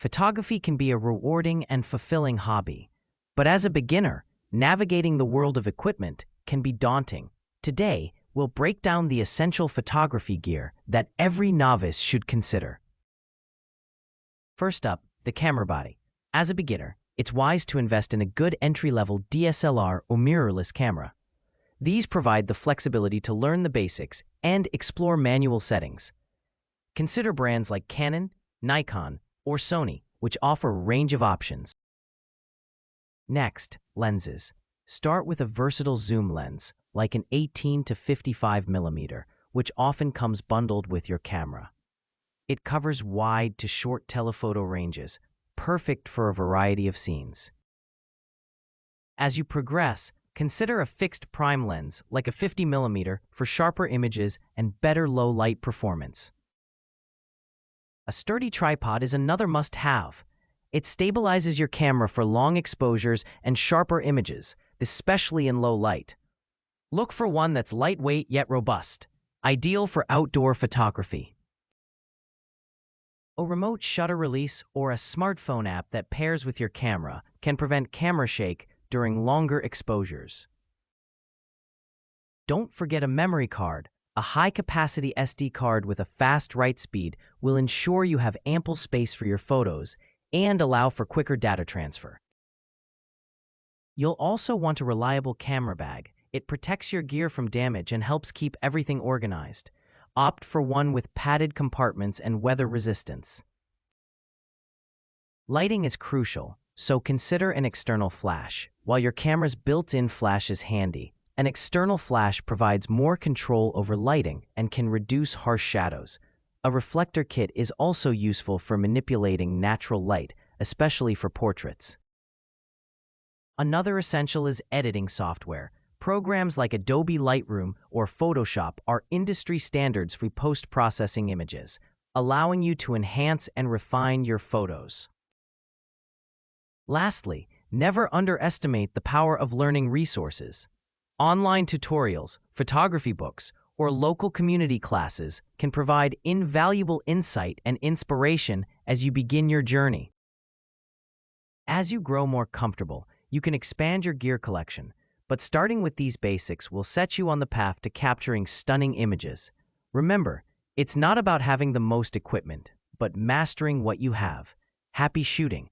Photography can be a rewarding and fulfilling hobby, but as a beginner, navigating the world of equipment can be daunting. Today, we'll break down the essential photography gear that every novice should consider. First up, the camera body. As a beginner, it's wise to invest in a good entry-level DSLR or mirrorless camera. These provide the flexibility to learn the basics and explore manual settings. Consider brands like Canon, Nikon, or Sony, which offer a range of options. Next, lenses. Start with a versatile zoom lens, like an 18 to 55 mm, which often comes bundled with your camera. It covers wide to short telephoto ranges, perfect for a variety of scenes. As you progress, consider a fixed prime lens, like a 50 mm, for sharper images and better low-light performance. A sturdy tripod is another must-have. It stabilizes your camera for long exposures and sharper images, especially in low light. Look for one that's lightweight yet robust, ideal for outdoor photography. A remote shutter release or a smartphone app that pairs with your camera can prevent camera shake during longer exposures. Don't forget a memory card. A high-capacity SD card with a fast write speed will ensure you have ample space for your photos and allow for quicker data transfer. You'll also want a reliable camera bag. It protects your gear from damage and helps keep everything organized. Opt for one with padded compartments and weather resistance. Lighting is crucial, so consider an external flash. While your camera's built-in flash is handy, an external flash provides more control over lighting and can reduce harsh shadows. A reflector kit is also useful for manipulating natural light, especially for portraits. Another essential is editing software. Programs like Adobe Lightroom or Photoshop are industry standards for post-processing images, allowing you to enhance and refine your photos. Lastly, never underestimate the power of learning resources. Online tutorials, photography books, or local community classes can provide invaluable insight and inspiration as you begin your journey. As you grow more comfortable, you can expand your gear collection, but starting with these basics will set you on the path to capturing stunning images. Remember, it's not about having the most equipment, but mastering what you have. Happy shooting!